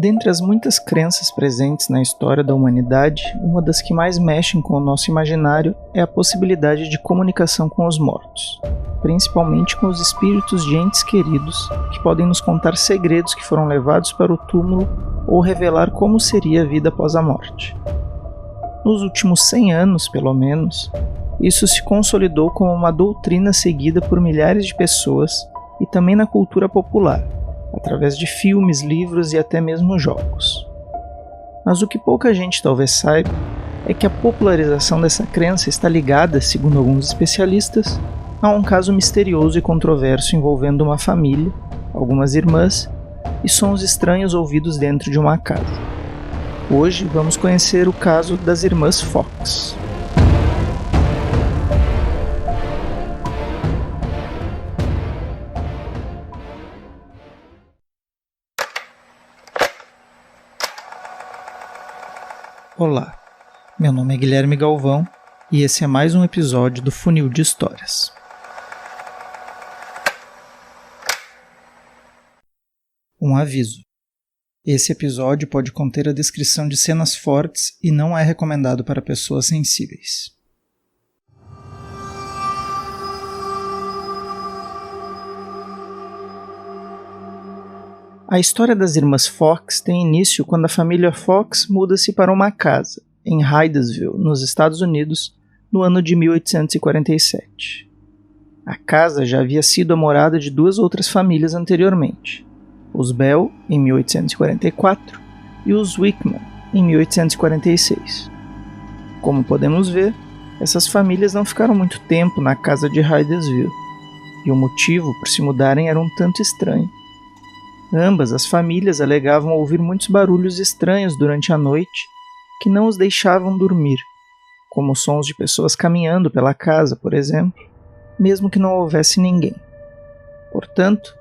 Dentre as muitas crenças presentes na história da humanidade, uma das que mais mexem com o nosso imaginário é a possibilidade de comunicação com os mortos, principalmente com os espíritos de entes queridos que podem nos contar segredos que foram levados para o túmulo ou revelar como seria a vida após a morte. Nos últimos 100 anos, pelo menos, isso se consolidou como uma doutrina seguida por milhares de pessoas e também na cultura popular, através de filmes, livros e até mesmo jogos. Mas o que pouca gente talvez saiba é que a popularização dessa crença está ligada, segundo alguns especialistas, a um caso misterioso e controverso envolvendo uma família, algumas irmãs e sons estranhos ouvidos dentro de uma casa. Hoje vamos conhecer o caso das irmãs Fox. Olá, meu nome é Guilherme Galvão e esse é mais um episódio do Funil de Histórias. Um aviso. Esse episódio pode conter a descrição de cenas fortes e não é recomendado para pessoas sensíveis. A história das irmãs Fox tem início quando a família Fox muda-se para uma casa, em Hydesville, nos Estados Unidos, no ano de 1847. A casa já havia sido a morada de duas outras famílias anteriormente, os Bell, em 1844, e os Wickman, em 1846. Como podemos ver, essas famílias não ficaram muito tempo na casa de Hydesville, e o motivo por se mudarem era um tanto estranho. Ambas as famílias alegavam ouvir muitos barulhos estranhos durante a noite que não os deixavam dormir, como sons de pessoas caminhando pela casa, por exemplo, mesmo que não houvesse ninguém. Portanto,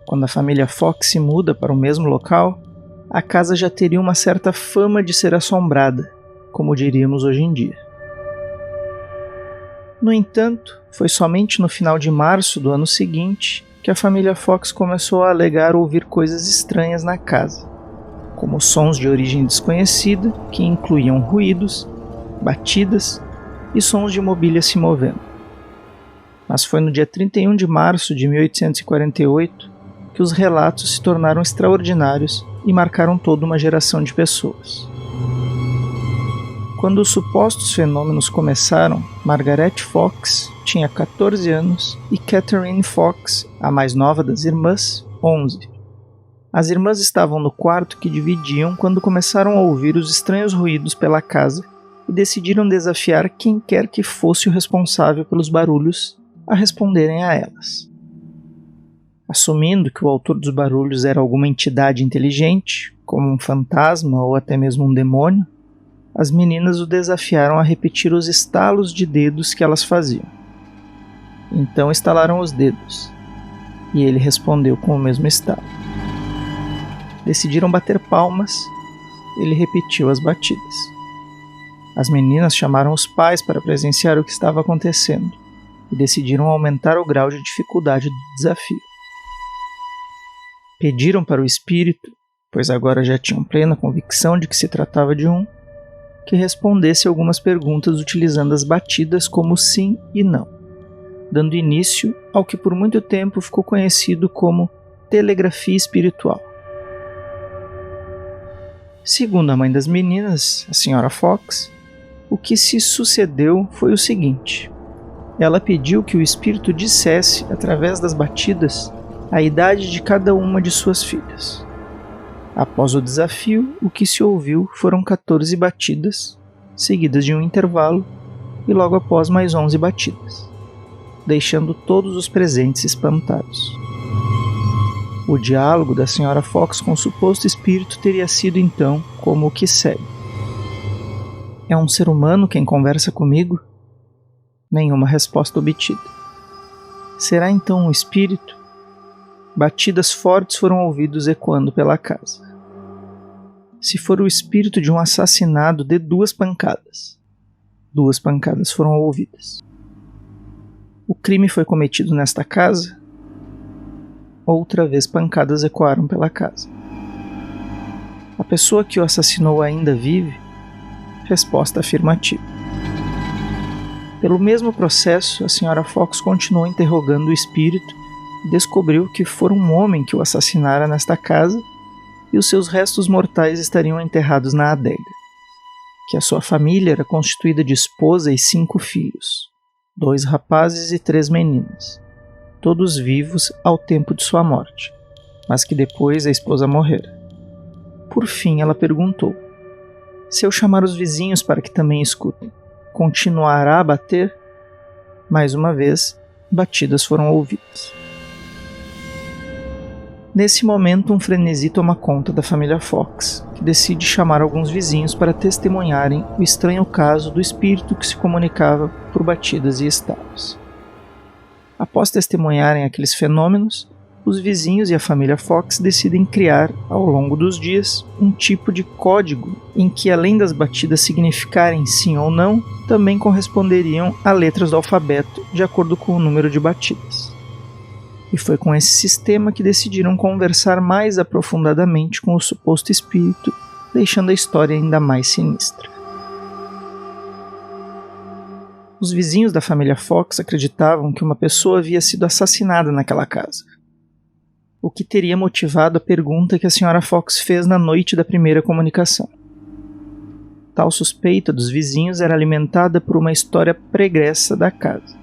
quando a família Fox se muda para o mesmo local, a casa já teria uma certa fama de ser assombrada, como diríamos hoje em dia. No entanto, foi somente no final de março do ano seguinte que a família Fox começou a alegar ouvir coisas estranhas na casa, como sons de origem desconhecida que incluíam ruídos, batidas e sons de mobília se movendo. Mas foi no dia 31 de março de 1848 que os relatos se tornaram extraordinários e marcaram toda uma geração de pessoas. Quando os supostos fenômenos começaram, Margaret Fox tinha 14 anos e Catherine Fox, a mais nova das irmãs, 11. As irmãs estavam no quarto que dividiam quando começaram a ouvir os estranhos ruídos pela casa e decidiram desafiar quem quer que fosse o responsável pelos barulhos a responderem a elas. Assumindo que o autor dos barulhos era alguma entidade inteligente, como um fantasma ou até mesmo um demônio, as meninas o desafiaram a repetir os estalos de dedos que elas faziam. Então estalaram os dedos, e ele respondeu com o mesmo estalo. Decidiram bater palmas, ele repetiu as batidas. As meninas chamaram os pais para presenciar o que estava acontecendo, e decidiram aumentar o grau de dificuldade do desafio. Pediram para o espírito, pois agora já tinham plena convicção de que se tratava de um, que respondesse algumas perguntas utilizando as batidas como sim e não, dando início ao que por muito tempo ficou conhecido como telegrafia espiritual. Segundo a mãe das meninas, a senhora Fox, o que se sucedeu foi o seguinte: ela pediu que o espírito dissesse, através das batidas, a idade de cada uma de suas filhas. Após o desafio, o que se ouviu foram 14 batidas, seguidas de um intervalo, e logo após mais 11 batidas, deixando todos os presentes espantados. O diálogo da senhora Fox com o suposto espírito teria sido então como o que segue: é um ser humano quem conversa comigo? Nenhuma resposta obtida. Será então um espírito? Batidas fortes foram ouvidos ecoando pela casa. Se for o espírito de um assassinado, dê 2 pancadas. 2 pancadas foram ouvidas. O crime foi cometido nesta casa? Outra vez pancadas ecoaram pela casa. A pessoa que o assassinou ainda vive? Resposta afirmativa. Pelo mesmo processo, a Sra. Fox continuou interrogando o espírito e descobriu que fora um homem que o assassinara nesta casa e os seus restos mortais estariam enterrados na adega. Que a sua família era constituída de esposa e 5 filhos, 2 rapazes e 3 meninas, todos vivos ao tempo de sua morte, mas que depois a esposa morrera. Por fim, ela perguntou: se eu chamar os vizinhos para que também escutem, continuará a bater? Mais uma vez, batidas foram ouvidas. Nesse momento, um frenesi toma conta da família Fox, que decide chamar alguns vizinhos para testemunharem o estranho caso do espírito que se comunicava por batidas e estalos. Após testemunharem aqueles fenômenos, os vizinhos e a família Fox decidem criar, ao longo dos dias, um tipo de código em que, além das batidas significarem sim ou não, também corresponderiam a letras do alfabeto de acordo com o número de batidas. E foi com esse sistema que decidiram conversar mais aprofundadamente com o suposto espírito, deixando a história ainda mais sinistra. Os vizinhos da família Fox acreditavam que uma pessoa havia sido assassinada naquela casa, o que teria motivado a pergunta que a Sra. Fox fez na noite da primeira comunicação. Tal suspeita dos vizinhos era alimentada por uma história pregressa da casa.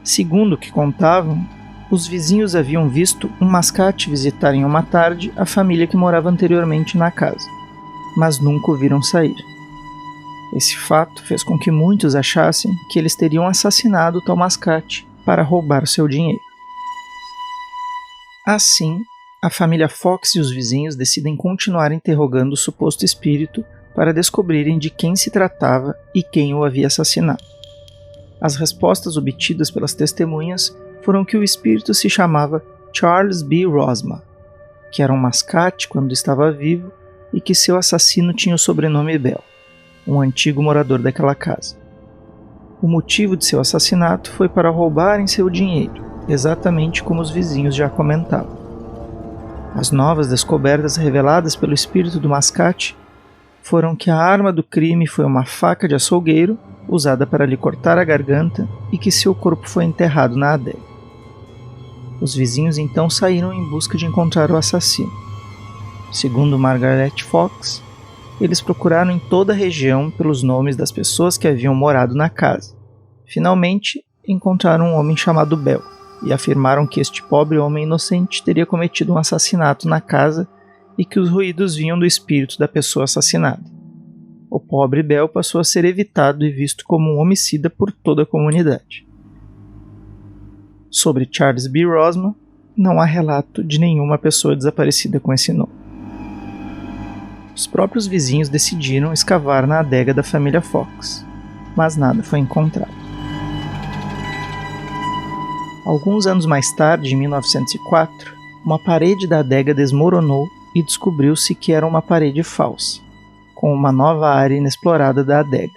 Segundo o que contavam, os vizinhos haviam visto um mascate visitar em uma tarde a família que morava anteriormente na casa, mas nunca o viram sair. Esse fato fez com que muitos achassem que eles teriam assassinado o tal mascate para roubar seu dinheiro. Assim, a família Fox e os vizinhos decidem continuar interrogando o suposto espírito para descobrirem de quem se tratava e quem o havia assassinado. As respostas obtidas pelas testemunhas foram que o espírito se chamava Charles B. Rosma, que era um mascate quando estava vivo e que seu assassino tinha o sobrenome Bell, um antigo morador daquela casa. O motivo de seu assassinato foi para roubarem seu dinheiro, exatamente como os vizinhos já comentavam. As novas descobertas reveladas pelo espírito do mascate foram que a arma do crime foi uma faca de açougueiro usada para lhe cortar a garganta e que seu corpo foi enterrado na adega. Os vizinhos então saíram em busca de encontrar o assassino. Segundo Margaret Fox, eles procuraram em toda a região pelos nomes das pessoas que haviam morado na casa. Finalmente, encontraram um homem chamado Bell e afirmaram que este pobre homem inocente teria cometido um assassinato na casa e que os ruídos vinham do espírito da pessoa assassinada. O pobre Bell passou a ser evitado e visto como um homicida por toda a comunidade. Sobre Charles B. Rosman, não há relato de nenhuma pessoa desaparecida com esse nome. Os próprios vizinhos decidiram escavar na adega da família Fox, mas nada foi encontrado. Alguns anos mais tarde, em 1904, uma parede da adega desmoronou e descobriu-se que era uma parede falsa, com uma nova área inexplorada da adega.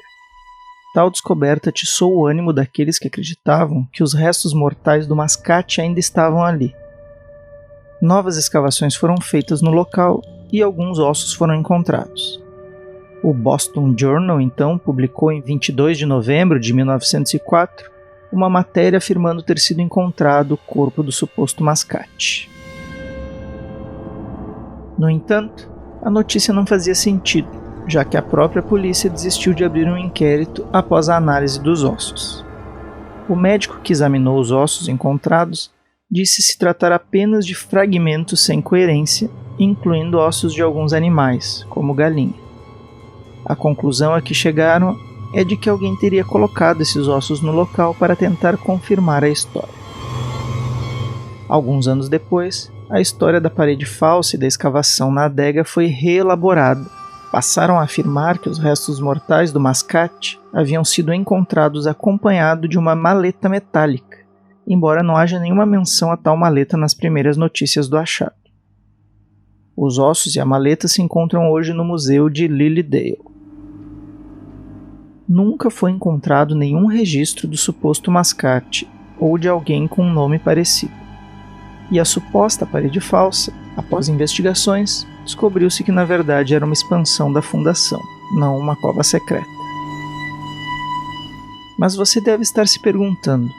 Tal descoberta atiçou o ânimo daqueles que acreditavam que os restos mortais do mascate ainda estavam ali. Novas escavações foram feitas no local e alguns ossos foram encontrados. O Boston Journal, então, publicou em 22 de novembro de 1904 uma matéria afirmando ter sido encontrado o corpo do suposto mascate. No entanto, a notícia não fazia sentido, já que a própria polícia desistiu de abrir um inquérito após a análise dos ossos. O médico que examinou os ossos encontrados disse se tratar apenas de fragmentos sem coerência, incluindo ossos de alguns animais, como galinha. A conclusão a que chegaram é de que alguém teria colocado esses ossos no local para tentar confirmar a história. Alguns anos depois, a história da parede falsa e da escavação na adega foi reelaborada. Passaram a afirmar que os restos mortais do mascate haviam sido encontrados acompanhados de uma maleta metálica, embora não haja nenhuma menção a tal maleta nas primeiras notícias do achado. Os ossos e a maleta se encontram hoje no Museu de Lilydale. Nunca foi encontrado nenhum registro do suposto mascate ou de alguém com um nome parecido. E a suposta parede falsa, após investigações, descobriu-se que na verdade era uma expansão da fundação, não uma cova secreta. Mas você deve estar se perguntando,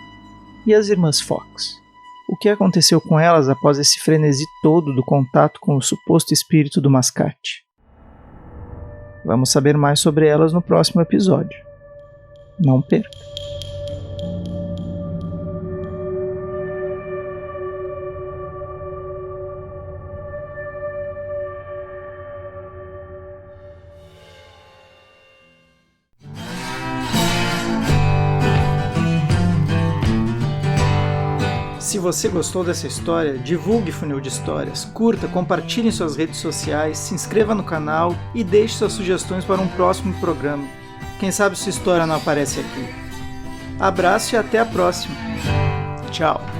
e as irmãs Fox? O que aconteceu com elas após esse frenesi todo do contato com o suposto espírito do mascate? Vamos saber mais sobre elas no próximo episódio. Não perca! Se você gostou dessa história, divulgue Funil de Histórias, curta, compartilhe em suas redes sociais, se inscreva no canal e deixe suas sugestões para um próximo programa. Quem sabe sua história não aparece aqui. Abraço e até a próxima. Tchau.